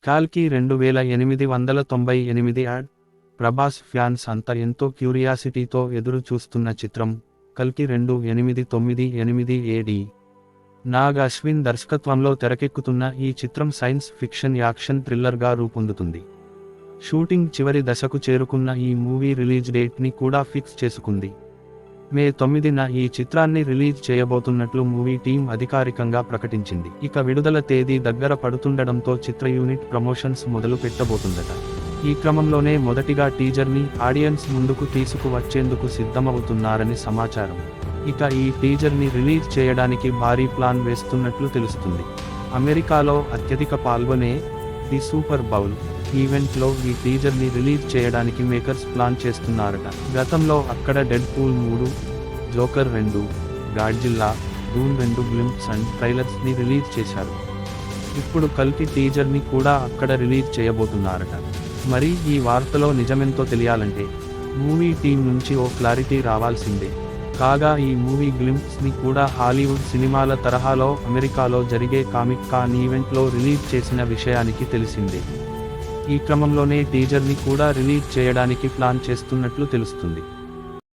కాల్కి 2898 add. Prabhas fans అంతా ఎంతో క్యూరియాసిటీతో ఎదురు చూస్తున్న చిత్రం కల్కి 2898 AD. నాగ్ అశ్విన్ దర్శకత్వంలో తెరకెక్కుతున్న ఈ చిత్రం సైన్స్ ఫిక్షన్ యాక్షన్ థ్రిల్లర్గా రూపొందుతుంది. షూటింగ్ చివరి దశకు చేరుకున్న ఈ మూవీ రిలీజ్ డేట్ని కూడా ఫిక్స్ చేసుకుంది. మే 9న ఈ చిత్రాన్ని రిలీజ్ చేయబోతున్నట్లు మూవీ టీం అధికారికంగా ప్రకటించింది. ఇక విడుదల తేదీ దగ్గర పడుతుండడంతో చిత్ర యూనిట్ ప్రమోషన్స్ మొదలు పెట్టబోతుందట. ఈ క్రమంలోనే మొదటిగా టీజర్ని ఆడియన్స్ ముందుకు తీసుకువచ్చేందుకు సిద్ధమవుతున్నారని సమాచారం. ఇక ఈ టీజర్ని రిలీజ్ చేయడానికి భారీ ప్లాన్ వేస్తున్నట్లు తెలుస్తుంది. అమెరికాలో అత్యధిక పాల్గొనే ది సూపర్ బౌల్ ఈవెంట్లో ఈ టీజర్ని రిలీజ్ చేయడానికి మేకర్స్ ప్లాన్ చేస్తున్నారట. గతంలో అక్కడ Deadpool 3, Joker 2, Godzilla, Dune 2 glimpse and ట్రైలర్స్ని రిలీజ్ చేశారు. ఇప్పుడు కల్కి టీజర్ని కూడా అక్కడ రిలీజ్ చేయబోతున్నారట. మరి ఈ వార్తలో నిజమెంతో తెలియాలంటే మూవీ టీం నుంచి ఓ క్లారిటీ రావాల్సిందే. కాగా ఈ మూవీ గ్లింప్స్ని కూడా హాలీవుడ్ సినిమాల తరహాలో అమెరికాలో జరిగే కామిక్ కాన్ ఈవెంట్లో రిలీజ్ చేసిన విషయానికి తెలిసిందే. ఈ క్రమంలోనే టీజర్ని కూడా రిలీజ్ చేయడానికి ప్లాన్ చేస్తున్నట్లు తెలుస్తుంది.